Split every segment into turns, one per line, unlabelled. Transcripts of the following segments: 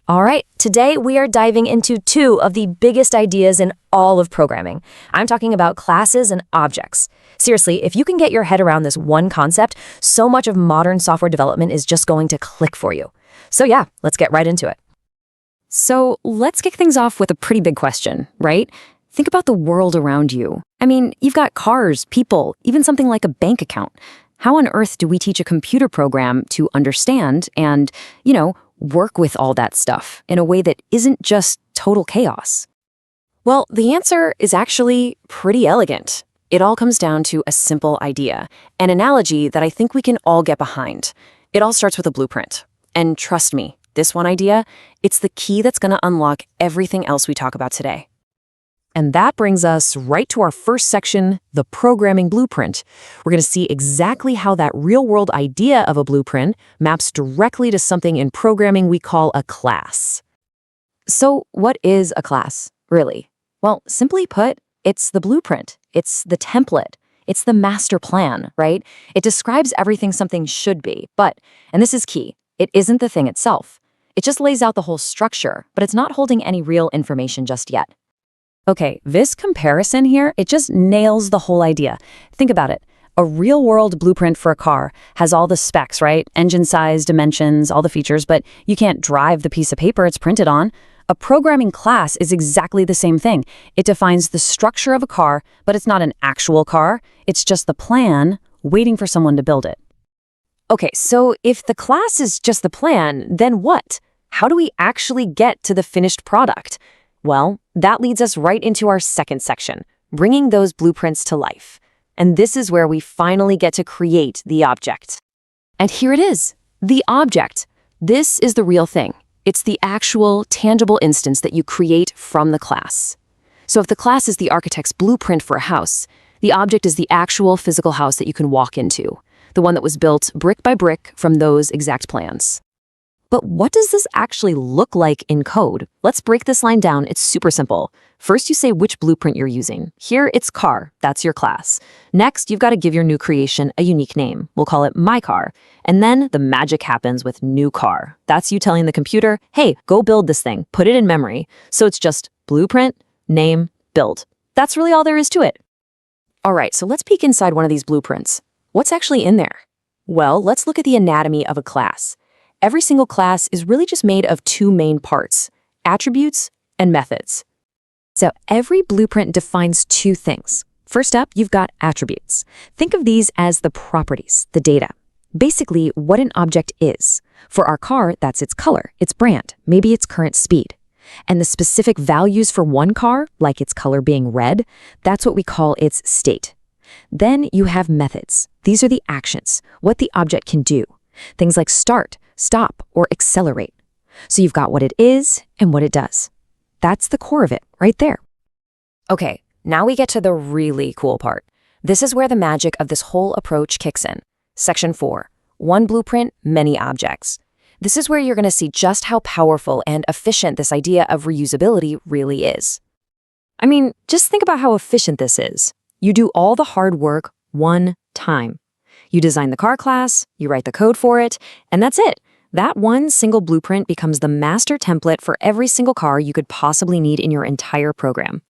All right, today we are diving into two of the biggest ideas in all of programming. I'm talking about classes and objects. Seriously, if you can get your head around this one concept, so much of modern software development is just going to click for you. So yeah, let's get right into it. So let's kick things off with a pretty big question, right? Think about the world around you. I mean, you've got cars, people, even something like a bank account. How on earth do we teach a computer program to understand and, work with all that stuff in a way that isn't just total chaos? Well, the answer is actually pretty elegant. It all comes down to a simple idea, an analogy that I think we can all get behind. It all starts with a blueprint. And trust me, this one idea, it's the key that's going to unlock everything else we talk about today. And that brings us right to our first section, the programming blueprint. We're going to see exactly how that real-world idea of a blueprint maps directly to something in programming we call a class. So what is a class, really? Well, simply put, it's the blueprint. It's the template. It's the master plan, right? It describes everything something should be, but, and this is key, it isn't the thing itself. It just lays out the whole structure, but it's not holding any real information just yet. Okay, this comparison here, it just nails the whole idea. Think about it. A real-world blueprint for a car has all the specs, right? Engine size, dimensions, all the features, but you can't drive the piece of paper it's printed on. A programming class is exactly the same thing. It defines the structure of a car, but it's not an actual car. It's just the plan, waiting for someone to build it. Okay, so if the class is just the plan, then what? How do we actually get to the finished product? Well, that leads us right into our second section, bringing those blueprints to life. And this is where we finally get to create the object. And here it is, the object. This is the real thing. It's the actual, tangible instance that you create from the class. So if the class is the architect's blueprint for a house, the object is the actual physical house that you can walk into, the one that was built brick by brick from those exact plans. But what does this actually look like in code? Let's break this line down. It's super simple. First, you say which blueprint you're using. Here, it's car. That's your class. Next, you've got to give your new creation a unique name. We'll call it my car. And then the magic happens with new car. That's you telling the computer, hey, go build this thing. Put it in memory. So it's just blueprint, name, build. That's really all there is to it. All right, so let's peek inside one of these blueprints. What's actually in there? Well, let's look at the anatomy of a class. Every single class is really just made of two main parts, attributes and methods. So every blueprint defines two things. First up, you've got attributes. Think of these as the properties, the data. Basically, what an object is. For our car, that's its color, its brand, maybe its current speed. And the specific values for one car, like its color being red, that's what we call its state. Then you have methods. These are the actions, what the object can do. Things like start, stop, or accelerate. So you've got what it is and what it does. That's the core of it, right there. Okay, now we get to the really cool part. This is where the magic of this whole approach kicks in. Section 4, one blueprint, many objects. This is where you're going to see just how powerful and efficient this idea of reusability really is. I mean, just think about how efficient this is. You do all the hard work one time. You design the car class, you write the code for it, and that's it. That one single blueprint becomes the master template for every single car you could possibly need in your entire program.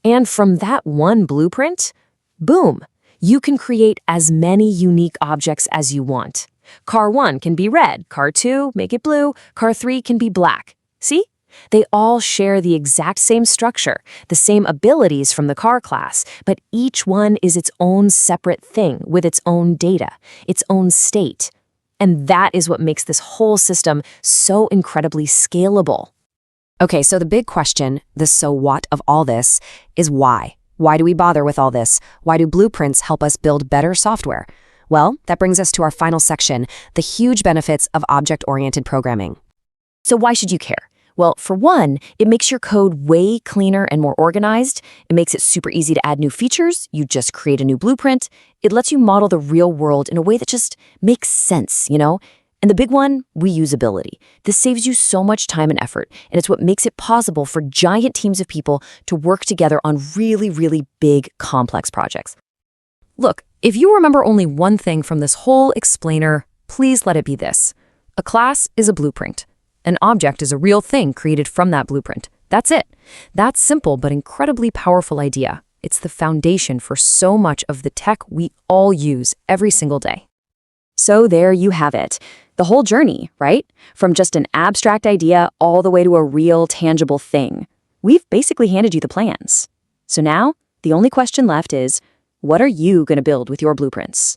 And from that one blueprint, boom, you can create as many unique objects as you want. Car 1 can be red, car 2, make it blue, car 3 can be black. See? They all share the exact same structure, the same abilities from the car class, but each one is its own separate thing with its own data, its own state. And that is what makes this whole system so incredibly scalable. Okay, so the big question, the so what of all this, is why? Why do we bother with all this? Why do blueprints help us build better software? Well, that brings us to our final section, the huge benefits of object-oriented programming. So why should you care? Well, for one, it makes your code way cleaner and more organized. It makes it super easy to add new features. You just create a new blueprint. It lets you model the real world in a way that just makes sense, And the big one, reusability. This saves you so much time and effort, and it's what makes it possible for giant teams of people to work together on really, really big, complex projects. Look, if you remember only one thing from this whole explainer, please let it be this. A class is a blueprint. An object is a real thing created from that blueprint. That's it. That simple but incredibly powerful idea. It's the foundation for so much of the tech we all use every single day.
So there you have it. The whole journey, right? From just an abstract idea all the way to a real, tangible thing. We've basically handed you the plans. So now, the only question left is, what are you going to build with your blueprints?